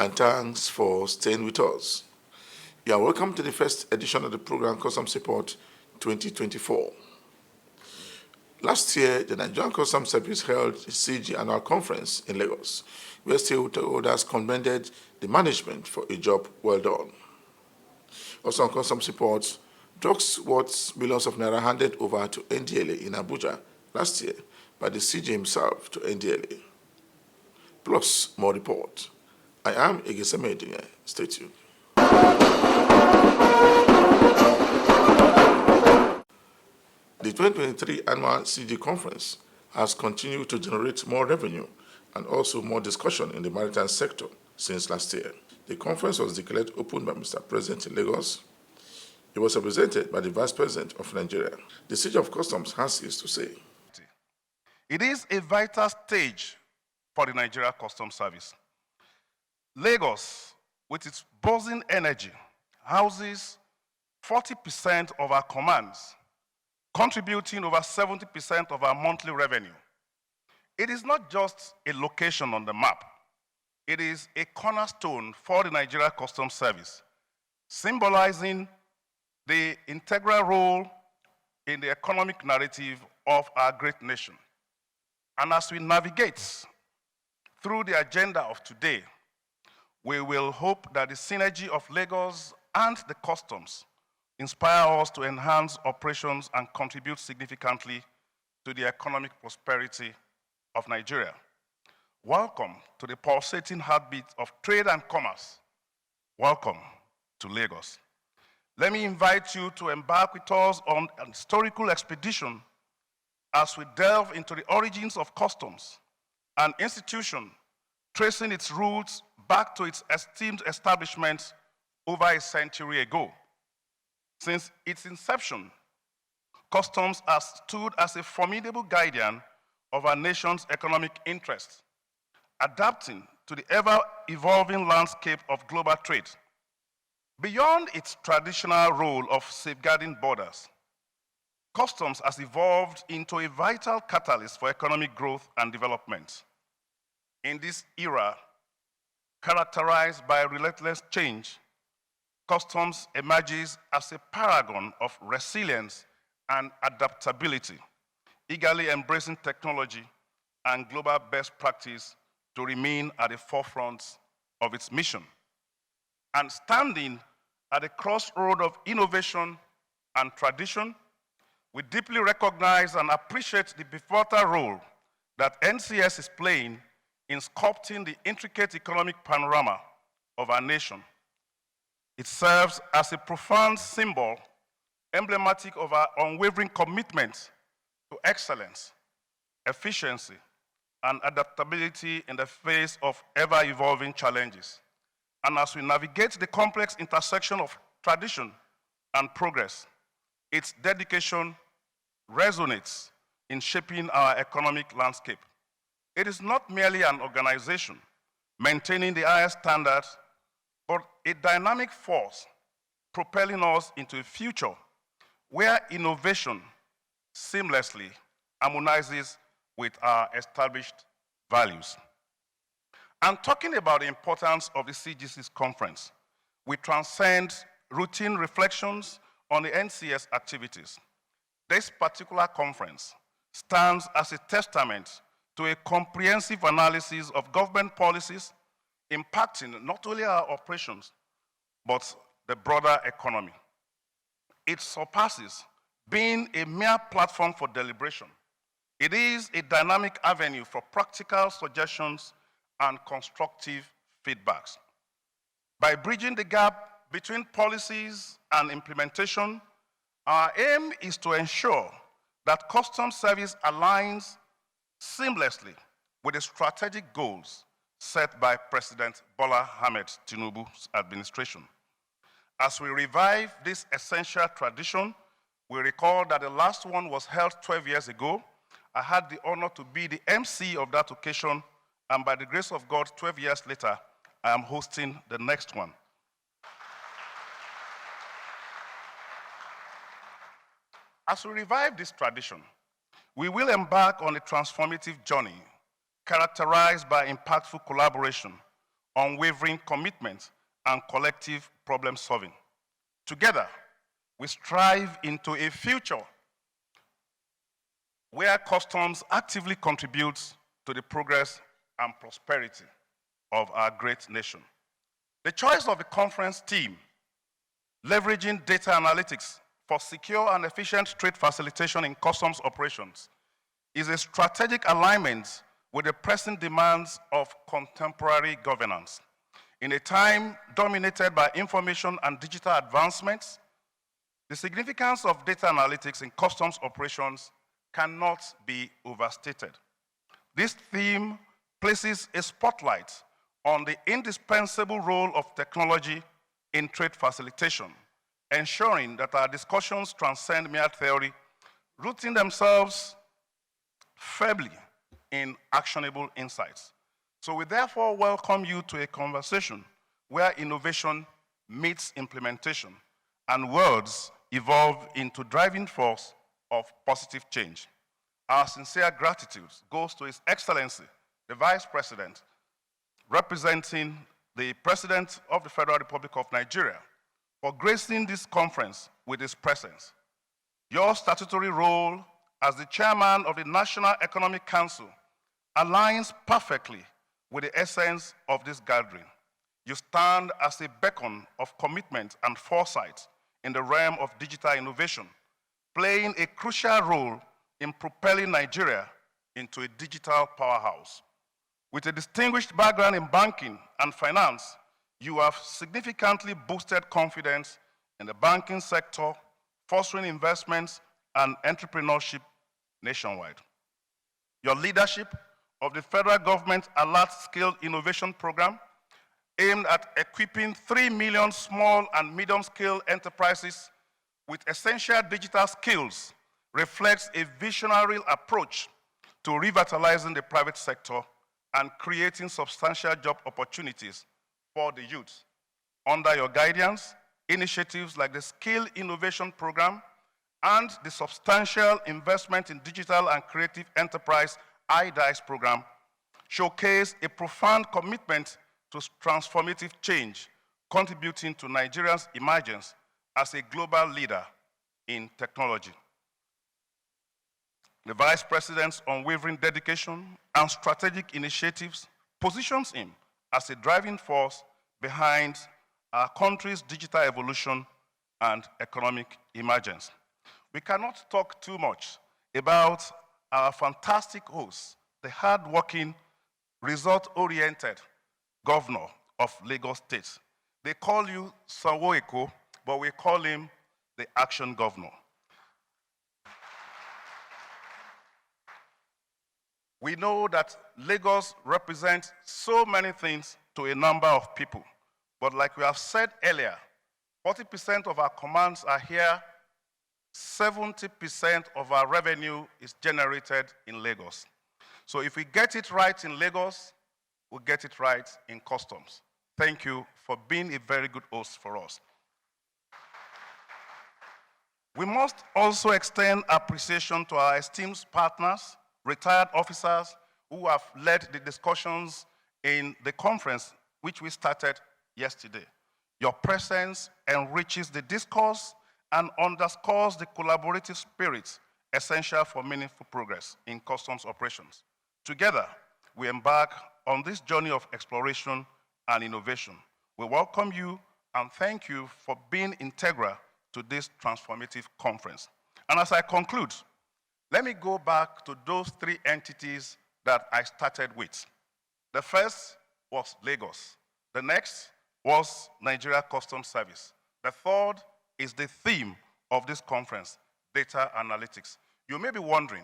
and thanks for staying with us. You are welcome to the first edition of the program Customs Report 2024. Last year, the Nigerian Customs Service held the CG annual conference in Lagos, where stakeholders commended the management for a job well done. Also on Customs Report, drugs worth millions of naira handed over to NDLA in Abuja last year by the CG himself to NDLA. Plus, more report. I am Egeseme Edinye. Stay tuned. The 2023 annual CG conference has continued to generate more revenue and also more discussion in the maritime sector since last year. The conference was declared open by Mr. President in Lagos. It was represented by the Vice President of Nigeria. The CG of Customs has this to say. It is a vital stage for the Nigeria Customs Service. Lagos, with its buzzing energy, houses 40% of our commands, contributing over 70% of our monthly revenue. It is not just a location on the map. It is a cornerstone for the Nigeria Customs Service, symbolizing the integral role in the economic narrative of our great nation. And as we navigate through the agenda of today, we will hope that the synergy of Lagos and the customs inspire us to enhance operations and contribute significantly to the economic prosperity of Nigeria. Welcome to the pulsating heartbeat of trade and commerce. Welcome to Lagos. Let me invite you to embark with us on an historical expedition as we delve into the origins of customs, an institution tracing its roots back to its esteemed establishment over a century ago. Since its inception, customs has stood as a formidable guardian of our nation's economic interests, adapting to the ever-evolving landscape of global trade. Beyond its traditional role of safeguarding borders, customs has evolved into a vital catalyst for economic growth and development. In this era, characterized by relentless change, customs emerges as a paragon of resilience and adaptability, eagerly embracing technology and global best practice to remain at the forefront of its mission, and standing at the crossroad of innovation and tradition. We deeply recognize and appreciate the pivotal role that NCS is playing in sculpting the intricate economic panorama of our nation. It serves as a profound symbol, emblematic of our unwavering commitment to excellence, efficiency, and adaptability in the face of ever-evolving challenges. And as we navigate the complex intersection of tradition and progress, its dedication resonates in shaping our economic landscape. It is not merely an organization maintaining the highest standards, but a dynamic force propelling us into a future where innovation seamlessly harmonizes with our established values. And talking about the importance of the CGC's conference, we transcend routine reflections on the NCS activities. This particular conference stands as a testament to a comprehensive analysis of government policies impacting not only our operations, but the broader economy. It surpasses being a mere platform for deliberation. It is a dynamic avenue for practical suggestions and constructive feedbacks. By bridging the gap between policies and implementation, our aim is to ensure that customs service aligns seamlessly with the strategic goals set by President Bola Ahmed Tinubu's administration. As we revive this essential tradition, we recall that the last one was held 12 years ago. I had the honor to be the MC of that occasion, and by the grace of God, 12 years later, I am hosting the next one. As we revive this tradition, we will embark on a transformative journey characterized by impactful collaboration, unwavering commitment, and collective problem solving. Together, we strive into a future where customs actively contributes to the progress and prosperity of our great nation. The choice of the conference theme, leveraging data analytics for secure and efficient trade facilitation in customs operations, is a strategic alignment with the pressing demands of contemporary governance. In a time dominated by information and digital advancements, the significance of data analytics in customs operations cannot be overstated. This theme places a spotlight on the indispensable role of technology in trade facilitation, ensuring that our discussions transcend mere theory, rooting themselves firmly in actionable insights. So we therefore welcome you to a conversation where innovation meets implementation and words evolve into driving force of positive change. Our sincere gratitude goes to His Excellency, the Vice President, representing the President of the Federal Republic of Nigeria, for gracing this conference with his presence. Your statutory role as the Chairman of the National Economic Council aligns perfectly with the essence of this gathering. You stand as a beacon of commitment and foresight in the realm of digital innovation, playing a crucial role in propelling Nigeria into a digital powerhouse. With a distinguished background in banking and finance, you have significantly boosted confidence in the banking sector, fostering investments and entrepreneurship nationwide. Your leadership of the federal government Alert Skill Innovation Program, aimed at equipping 3 million small and medium-scale enterprises with essential digital skills, reflects a visionary approach to revitalizing the private sector and creating substantial job opportunities for the youth. Under your guidance, initiatives like the Skill Innovation Program and the Substantial Investment in Digital and Creative Enterprise IDICE program showcase a profound commitment to transformative change, contributing to Nigeria's emergence as a global leader in technology. The Vice President's unwavering dedication and strategic initiatives positions him as a driving force behind our country's digital evolution and economic emergence. We cannot talk too much about our fantastic host, the hard-working, result-oriented governor of Lagos State. They call you Sanwo-Eko, but we call him the Action Governor. We know that Lagos represents so many things to a number of people. But like we have said earlier, 40% of our commands are here, 70% of our revenue is generated in Lagos. So if we get it right in Lagos, we'll get it right in customs. Thank you for being a very good host for us. We must also extend appreciation to our esteemed partners, retired officers who have led the discussions in the conference which we started yesterday. Your presence enriches the discourse and underscores the collaborative spirit essential for meaningful progress in customs operations. Together, we embark on this journey of exploration and innovation. We welcome you and thank you for being integral to this transformative conference. And as I conclude, let me go back to those three entities that I started with. The first was Lagos. The next was Nigeria Customs Service. The third is the theme of this conference, data analytics. You may be wondering,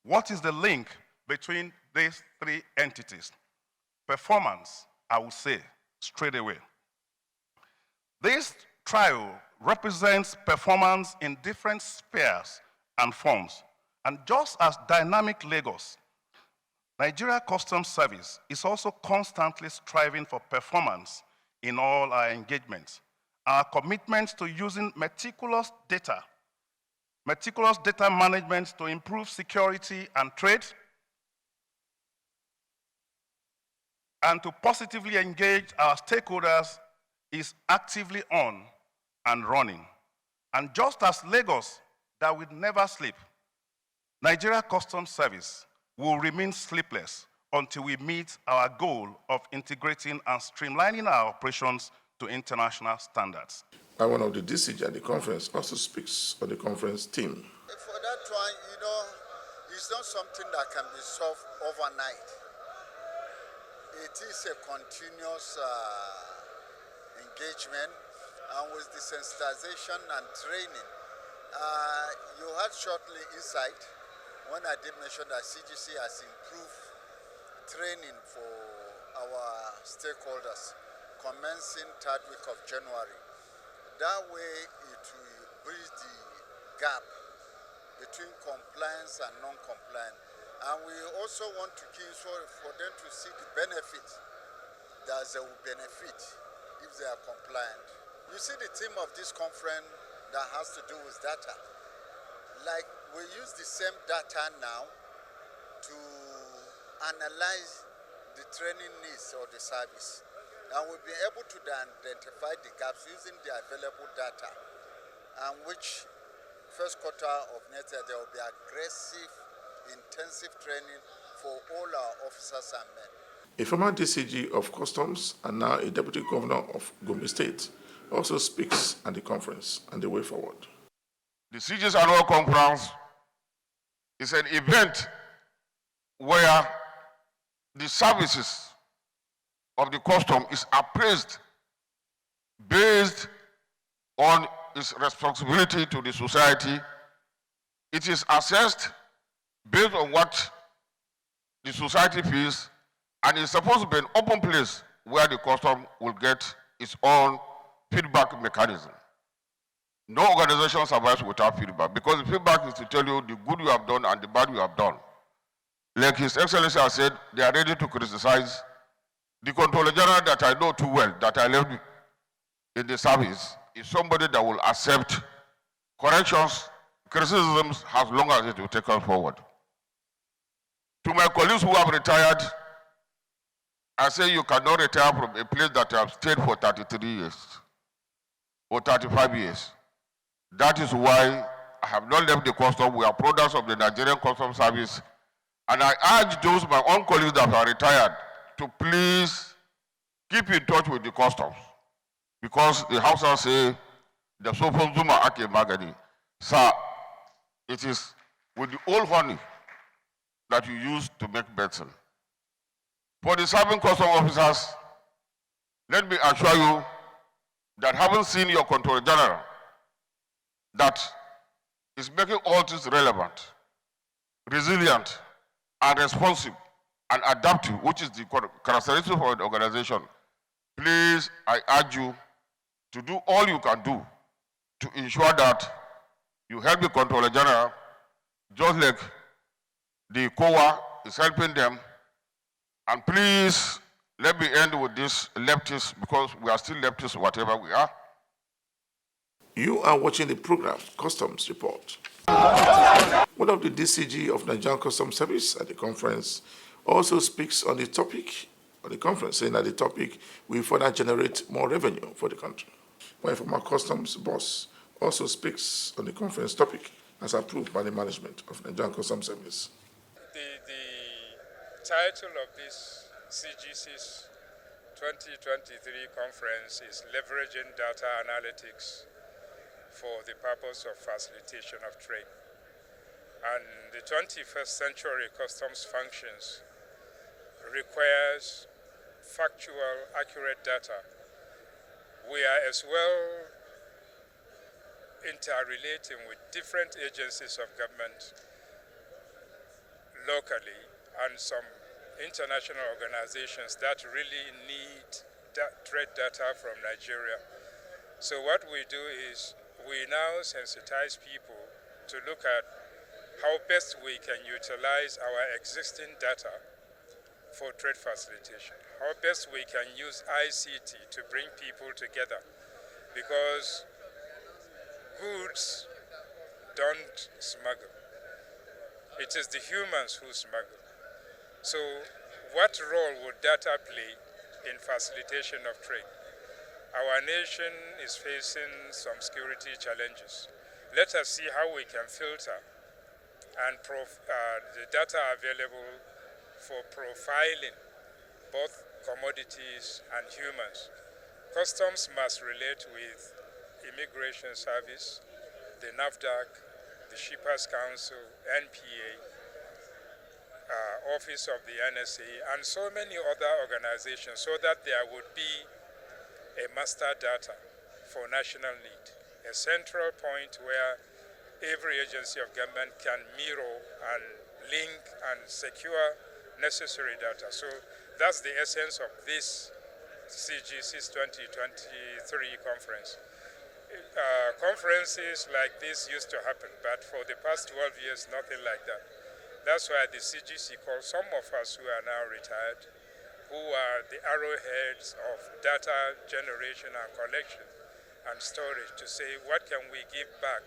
what is the link between these three entities? Performance, I will say straight away. This trial represents performance in different spheres and forms. And just as dynamic Lagos, Nigeria Customs Service is also constantly striving for performance in all our engagements. Our commitment to using meticulous data management to improve security and trade, and to positively engage our stakeholders is actively on and running. And just as Lagos, that will never sleep, Nigeria Customs Service will remain sleepless until we meet our goal of integrating and streamlining our operations to international standards. And one of the DCG at the conference also speaks on the conference theme. For that one, it's not something that can be solved overnight. It is a continuous engagement, and with the sensitization and training. You had shortly insight when I did mention that CGC has improved training for our stakeholders commencing third week of January. That way it will bridge the gap between compliance and non-compliance. And we also want to give for them to see the benefit that they will benefit if they are compliant. You see the theme of this conference that has to do with data. Like we use the same data now to analyze the training needs of the service. And we'll be able to then identify the gaps using the available data, and which first quarter of next year there will be aggressive, intensive training for all our officers and men. A former DCG of Customs and now a Deputy Governor of Gombe State also speaks at the conference and the way forward. The CG's annual conference is an event where the services of the custom is appraised based on its responsibility to the society. It is assessed based on what the society feels, and it's supposed to be an open place where the custom will get its own feedback mechanism. No organization survives without feedback, because the feedback is to tell you the good you have done and the bad you have done. Like His Excellency has said, they are ready to criticize. The Controller General that I know too well, that I left in the service, is somebody that will accept corrections, criticisms, as long as it will take us forward. To my colleagues who have retired, I say you cannot retire from a place that you have stayed for 33 years or 35 years. That is why I have not left the custom. We are products of the Nigerian Customs Service. And I urge those, my own colleagues that are retired, to please keep in touch with the customs. Because the Hausas say, the Sofon Zuma Ake Magadi. Sir, it is with the old honey that you use to make medicine. For the serving custom officers, let me assure you that having seen your Controller General, that is making all this relevant, resilient, and responsive, and adaptive, which is the characteristic of an organization. Please, I urge you to do all you can do to ensure that you help the Controller General, just like the COA is helping them. And please, let me end with this leftists, because we are still leftists, whatever we are. You are watching the program Customs Report. One of the DCG of Nigerian Customs Service at the conference also speaks on the topic of the conference, saying that the topic will further generate more revenue for the country. One former customs boss also speaks on the conference topic as approved by the management of Nigerian Customs Service. The title of this CGC's 2023 conference is Leveraging Data Analytics for the Purpose of Facilitation of Trade. And the 21st century customs functions requires factual, accurate data. We are as well interrelating with different agencies of government locally and some international organizations that really need trade data from Nigeria. So what we do is we now sensitize people to look at how best we can utilize our existing data for trade facilitation, how best we can use ICT to bring people together, because goods don't smuggle. It is the humans who smuggle. So what role would data play in facilitation of trade? Our nation is facing some security challenges. Let us see how we can filter and the data available for profiling both commodities and humans. Customs must relate with Immigration Service, the NAFDAC, the Shippers Council, NPA, Office of the NSA, and so many other organizations, so that there would be a master data for national need, a central point where every agency of government can mirror and link and secure necessary data. So that's the essence of this CGC's 2023 conference. Conferences like this used to happen, but for the past 12 years, nothing like that. That's why the CGC called some of us who are now retired, who are the arrowheads of data generation and collection and storage, to say, what can we give back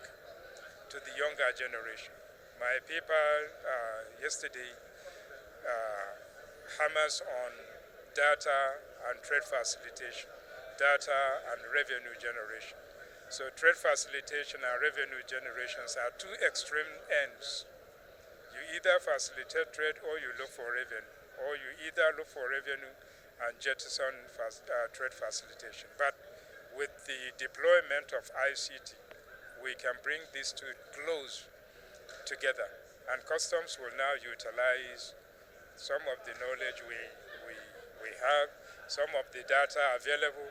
to the younger generation? My paper yesterday hammers on data and trade facilitation, data and revenue generation. So trade facilitation and revenue generations are two extreme ends. You either facilitate trade or you look for revenue, or you either look for revenue and jettison trade facilitation. But with the deployment of ICT, we can bring these two close together. And customs will now utilize some of the knowledge we have, some of the data available,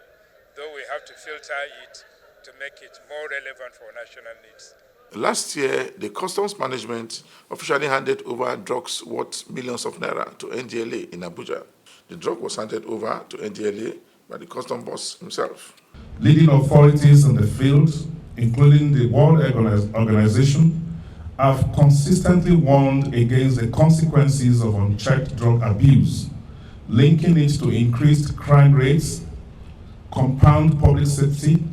though we have to filter it to make it more relevant for national needs. Last year, the Customs Management officially handed over drugs worth millions of naira to NDLA in Abuja. The drug was handed over to NDLA by the Customs boss himself. Leading authorities in the field, including the World Health Organization, have consistently warned against the consequences of unchecked drug abuse, linking it to increased crime rates, compound public safety,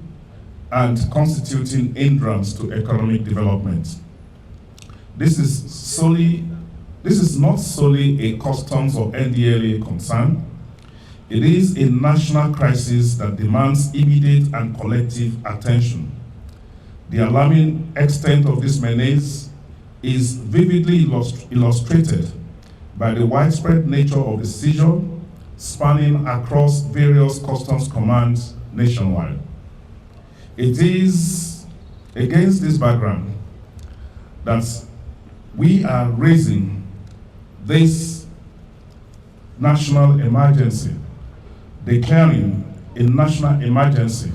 and constituting hindrance to economic development. This is not solely a customs or NDLA concern. It is a national crisis that demands immediate and collective attention. The alarming extent of this menace is vividly illustrated by the widespread nature of the seizure spanning across various customs commands nationwide. It is against this background that we are raising this national emergency, declaring a national emergency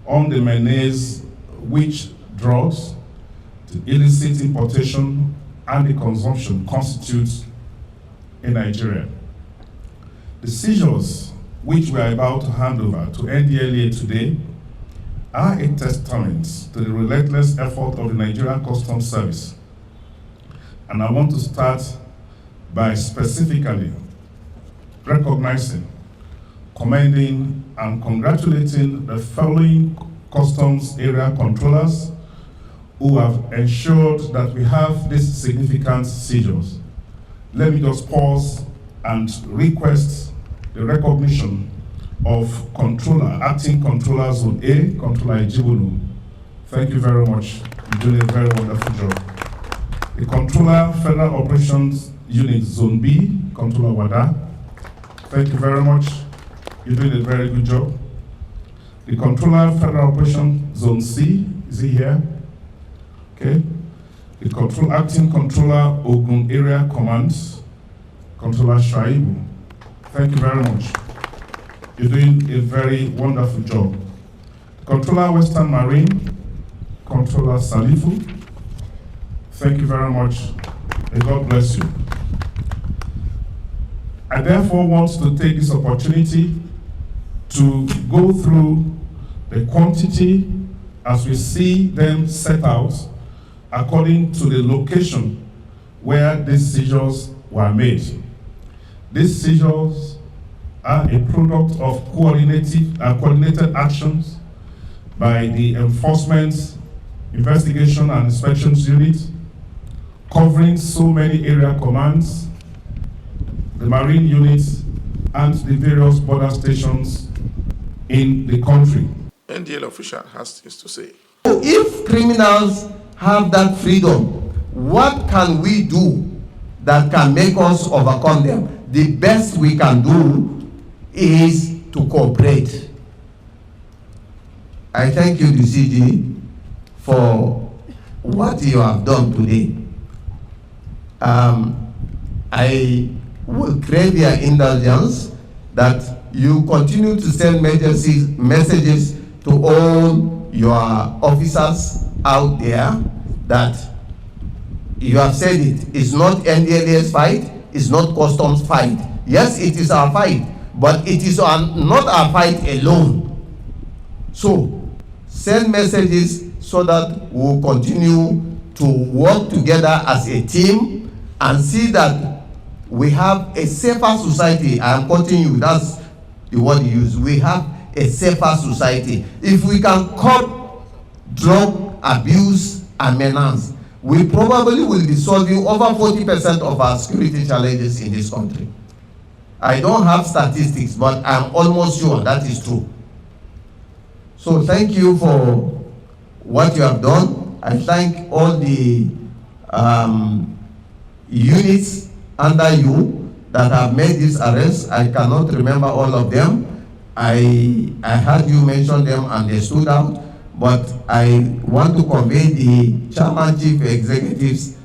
on the menace which drugs, the illicit importation, and the consumption constitutes in Nigeria. The seizures which we are about to hand over to NDLA today are a testament to the relentless effort of the Nigerian Customs Service. And I want to start by specifically recognizing, commending, and congratulating the following customs area controllers who have ensured that we have these significant seizures. Let me just pause and request the recognition of Controller, Acting Controller Zone A, Controller Ejibulu. Thank you very much. You're doing a very wonderful job. The Controller, Federal Operations Unit Zone B, Controller Wada. Thank you very much. You're doing a very good job. The Controller, Federal Operations Zone C, is he here? Okay. The Acting Controller Ogun Area Commands, Controller Shaibu. Thank you very much. You're doing a very wonderful job. Controller Western Marine, Controller Salifu. Thank you very much. May God bless you. I therefore want to take this opportunity to go through the quantity as we see them set out according to the location where these seizures were made. These seizures are a product of coordinated actions by the Enforcement, Investigation and Inspections Unit, covering so many area commands, the the marine units, and the various border stations in the country. NDL official has this to say. If criminals have that freedom, what can we do that can make us overcome them? The best we can do is to cooperate. I thank you, the CG, for what you have done today. I will crave your indulgence that you continue to send messages to all your officers out there that you have said it's not NDLA's fight, it's not customs fight. Yes, it is our fight, but it is not our fight alone. So send messages so that we'll continue to work together as a team and see that we have a safer society. I am quoting you, that's the word you use. We have a safer society. If we can curb drug abuse and menace, we probably will be solving over 40% of our security challenges in this country. I don't have statistics, but I'm almost sure that is true. So thank you for what you have done. I thank all the units under you that have made this arrest. I cannot remember all of them. I heard you mention them and they stood out, but I want to convey the Chairman Chief Executive's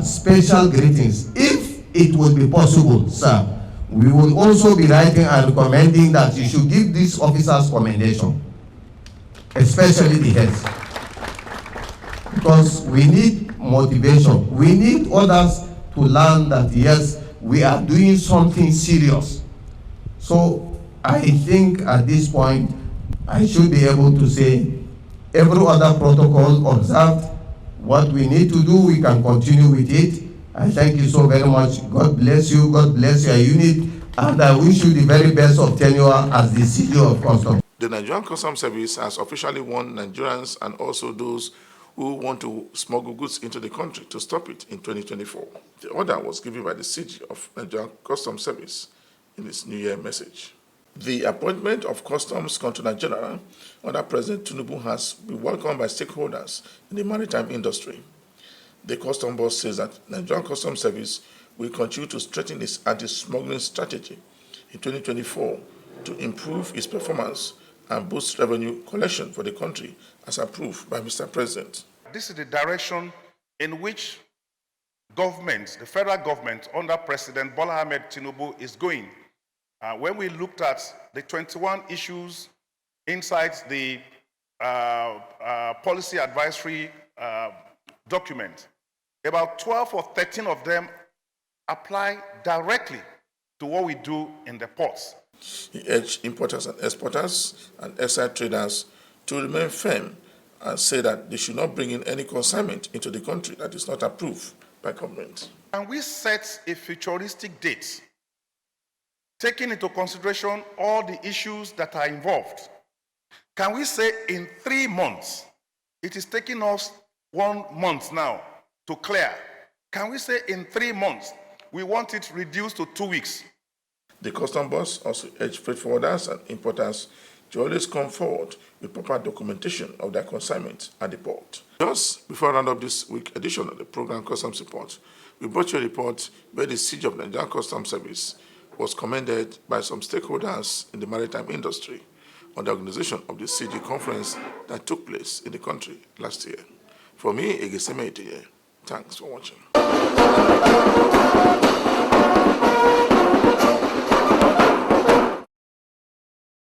special greetings. If it would be possible, sir, we will also be writing and recommending that you should give these officers commendation, especially the heads, because we need motivation. We need others to learn that, yes, we are doing something serious. So I think at this point, I should be able to say every other protocol observed. What we need to do, we can continue with it. I thank you so very much. God bless you. God bless your unit. And I wish you the very best of tenure as the CG of Customs. The Nigerian Customs Service has officially warned Nigerians and also those who want to smuggle goods into the country to stop it in 2024. The order was given by the CG of Nigerian Customs Service in its New Year message. The appointment of Customs Controller General under President Tinubu has been welcomed by stakeholders in the maritime industry. The Customs boss says that Nigerian Customs Service will continue to strengthen its anti-smuggling strategy in 2024 to improve its performance and boost revenue collection for the country as approved by Mr. President. This is the direction in which government, the federal government under President Bola Ahmed Tinubu is going. When we looked at the 21 issues inside the policy advisory document, about 12 or 13 of them apply directly to what we do in the ports. He urged importers and exporters and SI traders to remain firm and say that they should not bring in any consignment into the country that is not approved by government. And we set a futuristic date, taking into consideration all the issues that are involved. Can we say in 3 months? It is taking us 1 month now to clear. Can we say in 3 months? We want it reduced to 2 weeks. The custom boss also urged freight forwarders and importers to always come forward with proper documentation of their consignment at the port. Just before I round up this week's edition of the program Customs Report, we brought you a report where the siege of Nigerian Customs Service was commended by some stakeholders in the maritime industry on the organization of the CG conference that took place in the country last year. For me, Egeseme Etiye, thanks for watching.